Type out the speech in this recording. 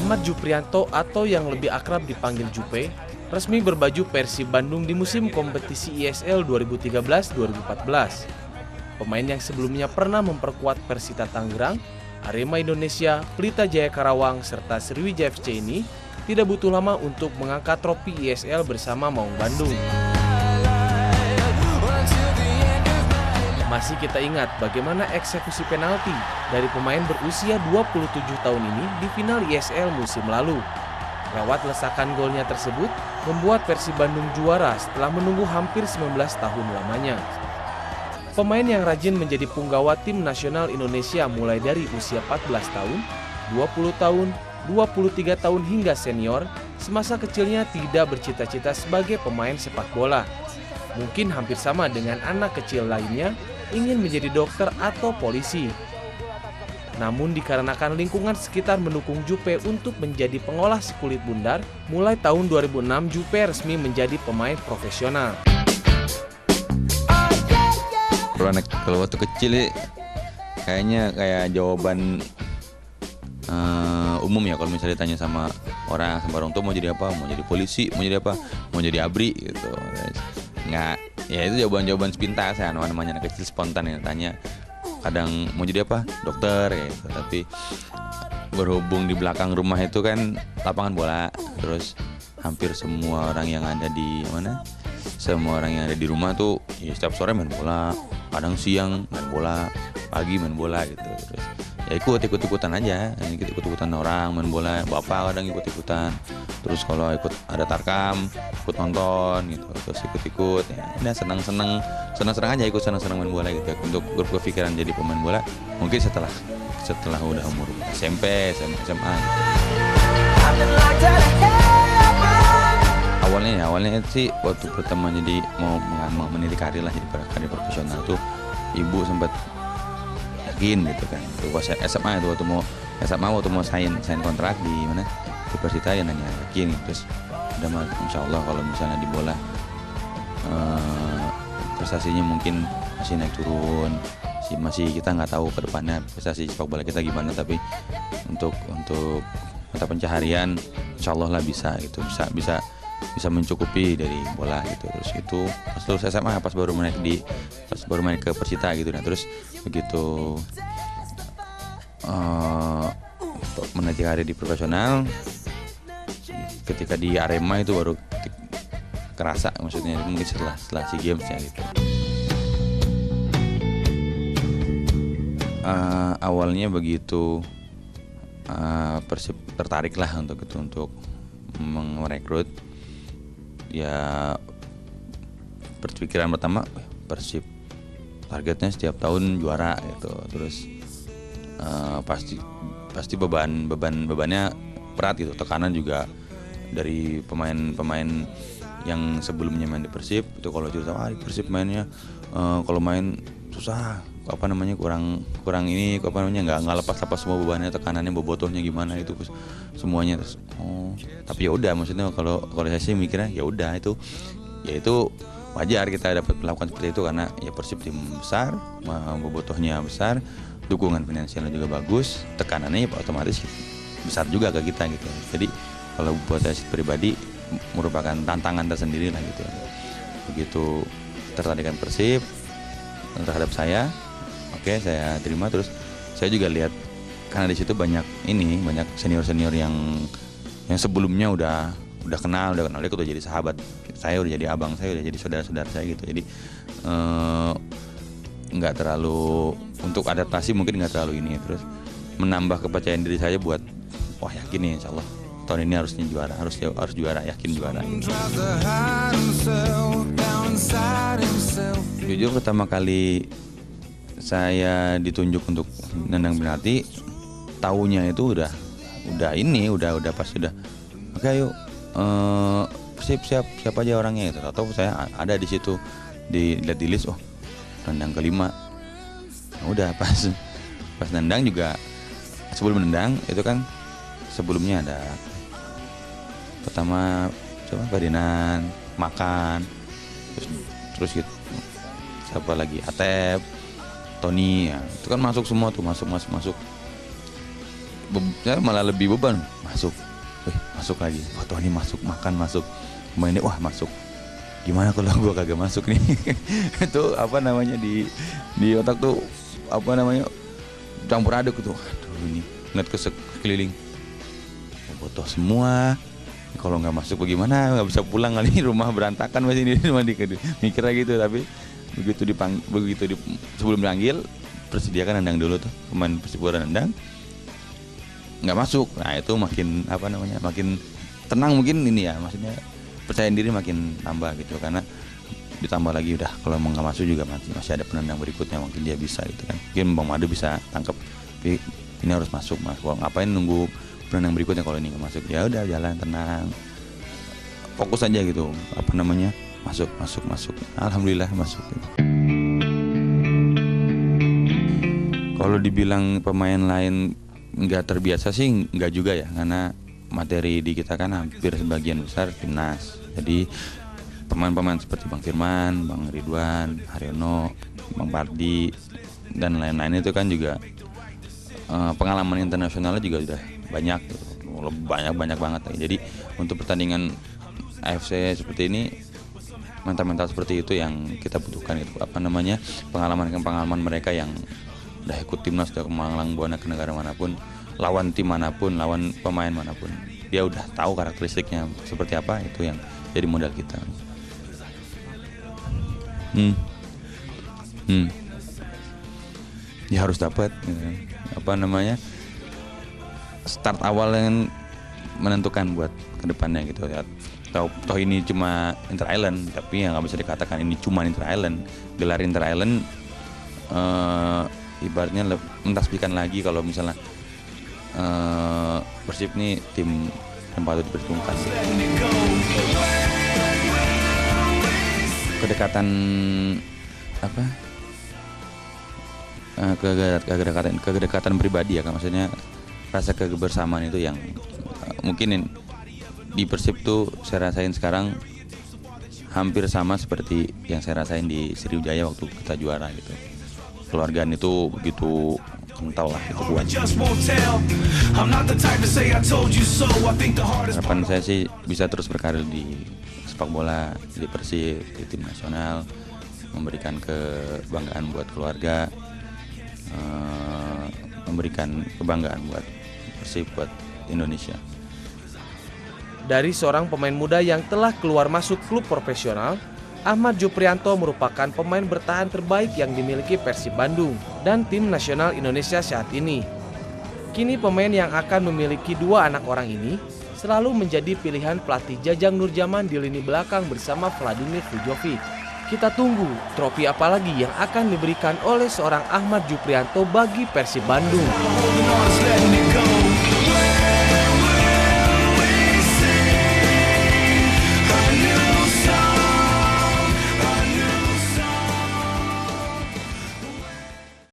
Ahmad Juprianto atau yang lebih akrab dipanggil Jupe, resmi berbaju Persib Bandung di musim kompetisi ISL 2013-2014. Pemain yang sebelumnya pernah memperkuat Persita Tangerang, Arema Indonesia, Pelita Jaya Karawang, serta Sriwijaya FC ini tidak butuh lama untuk mengangkat trofi ISL bersama Maung Bandung. Masih kita ingat bagaimana eksekusi penalti dari pemain berusia 27 tahun ini di final ISL musim lalu. Lewat lesakan golnya tersebut, membuat Persib Bandung juara setelah menunggu hampir 19 tahun lamanya. Pemain yang rajin menjadi punggawa tim nasional Indonesia mulai dari usia 14 tahun, 20 tahun, 23 tahun hingga senior, semasa kecilnya tidak bercita-cita sebagai pemain sepak bola. Mungkin hampir sama dengan anak kecil lainnya, ingin menjadi dokter atau polisi. Namun dikarenakan lingkungan sekitar mendukung Jupe untuk menjadi pengolah si kulit bundar, mulai tahun 2006 Jupe resmi menjadi pemain profesional. Kalau waktu kecil kayaknya kayak jawaban umum ya, kalau misalnya ditanya sama orang tua mau jadi apa, mau jadi polisi, mau jadi apa, mau jadi ABRI gitu. Nggak, ya itu jawaban sepintas ya, namanya anak kecil spontan yang tanya. Kadang mau jadi apa, dokter gitu. Tapi berhubung di belakang rumah itu kan lapangan bola, terus hampir semua orang yang ada di rumah tuh ya setiap sore main bola, kadang siang main bola, pagi main bola gitu. Terus ya ikut-ikutan aja, ikut-ikutan orang main bola, bapak kadang ikut-ikutan. Terus kalau ikut ada tarkam, ikut nonton gitu, terus ikut-ikut ya. Udah senang-senang aja, ikut senang-senang main bola gitu. Untuk berpikiran jadi pemain bola mungkin setelah udah umur SMP, SMA gitu. Awalnya sih waktu pertama jadi mau meniti karir lah, jadi karir profesional tuh ibu sempat yakin gitu kan. Waktu SMA itu waktu mau sign kontrak di mana? Di Persita, ya nanya yakin, terus udah mah insya Allah kalau misalnya di bola prestasinya mungkin masih naik turun, masih kita nggak tahu ke depannya prestasi sepak bola kita gimana, tapi untuk mata pencaharian insya Allah lah bisa gitu, bisa mencukupi dari bola gitu. Terus itu pas lulus SMA, pas baru main ke Persita gitu. Nah terus begitu meniti karir di profesional, ketika di Arema itu baru kerasa, maksudnya mungkin setelah SEA Games ya gitu. Awalnya begitu Persib tertarik lah untuk merekrut, ya berpikiran pertama Persib targetnya setiap tahun juara gitu. Terus pasti bebannya berat gitu, tekanan juga dari pemain yang sebelumnya main di Persib itu. Kalau cerita di Persib mainnya kalau main susah, kurang ini, nggak lepas semua bebannya, tekanannya, bobotohnya gimana itu semuanya. Terus tapi ya udah, maksudnya kalau saya sih mikirnya ya udah, itu wajar kita dapat melakukan seperti itu karena ya Persib tim besar, bobotohnya besar, dukungan finansialnya juga bagus, tekanannya ya otomatis besar juga ke kita gitu. Jadi kalau buat saya pribadi merupakan tantangan tersendiri lah gitu. Begitu tertarikan Persib terhadap saya, oke, saya terima. Terus saya juga lihat karena di situ banyak senior yang sebelumnya udah kenal, dia udah jadi sahabat saya, udah jadi abang saya, udah jadi saudara saya gitu. Jadi nggak terlalu untuk adaptasi, mungkin nggak terlalu ini. Terus menambah kepercayaan diri saya buat wah yakin nih insya Allah tahun ini harusnya juara, harus juara, yakin juara. Jujur pertama kali saya ditunjuk untuk nendang penalti, tahunya itu udah pas sudah oke, ayo siap aja orangnya gitu. Atau saya ada di situ, dilihat di list, nendang kelima. Udah pas nendang juga, sebelum nendang itu kan sebelumnya ada pertama coba badinan, makan, terus gitu, siapa lagi, Atep, Tony ya, itu kan masuk semua tuh, masuk saya malah lebih beban masuk, masuk lagi, foto ini masuk, makan masuk, mainnya wah masuk. Gimana kalau gue kagak masuk nih? Itu apa namanya di otak tuh apa namanya campur aduk tuh. Aduh ini ngeliat ke sekeliling, foto semua. Kalau nggak masuk bagaimana? Nggak bisa pulang kali, rumah berantakan masih di rumah mikirnya gitu. Tapi sebelum dipanggil persediakan nendang dulu tuh, pemain Persipura nendang nggak masuk. Nah itu makin apa namanya makin tenang mungkin ini ya, maksudnya percaya diri makin tambah gitu, karena ditambah lagi udah kalau emang nggak masuk juga masih ada penendang berikutnya, mungkin dia bisa gitu kan, mungkin Bang Madu bisa tangkap ini harus masuk mas, ngapain nunggu penendang berikutnya kalau ini nggak masuk, ya udah jalan tenang, fokus aja gitu, apa namanya masuk, alhamdulillah masuk gitu. Kalau dibilang pemain lain nggak terbiasa sih nggak juga ya, karena materi di kita kan hampir sebagian besar timnas. Jadi pemain-pemain seperti Bang Firman, Bang Ridwan, Haryono, Bang Pardi dan lain-lain itu kan juga pengalaman internasionalnya juga sudah banyak, banyak banget. Jadi untuk pertandingan AFC seperti ini, mental seperti itu yang kita butuhkan, itu apa namanya pengalaman mereka yang udah ikut timnas, udah kemalang buana ke negara manapun, lawan tim manapun, lawan pemain manapun, dia udah tahu karakteristiknya seperti apa, itu yang jadi modal kita. Ya harus dapat apa namanya start awal yang menentukan buat kedepannya gitu ya. Toh ini cuma Inter Island, tapi ya nggak bisa dikatakan ini cuma Inter Island. Gelar Inter Island ibaratnya mentasbihkan lagi kalau misalnya Persib nih tim yang patut diperhitungkan. Kedekatan apa? Kedekatan pribadi ya kan, maksudnya rasa kebersamaan itu yang mungkin di Persib tuh saya rasain sekarang hampir sama seperti yang saya rasain di Sriwijaya waktu kita juara gitu. Keluargaan itu begitu kental lah, itu kuat. Harapan saya sih bisa terus berkarir di sepak bola, di Persib, di tim nasional, memberikan kebanggaan buat keluarga, memberikan kebanggaan buat Persib, buat Indonesia. Dari seorang pemain muda yang telah keluar masuk klub profesional, Ahmad Juprianto merupakan pemain bertahan terbaik yang dimiliki Persib Bandung dan tim nasional Indonesia saat ini. Kini pemain yang akan memiliki 2 anak orang ini selalu menjadi pilihan pelatih Jajang Nurjaman di lini belakang bersama Vladimir Vujovic. Kita tunggu trofi apa lagi yang akan diberikan oleh seorang Ahmad Juprianto bagi Persib Bandung.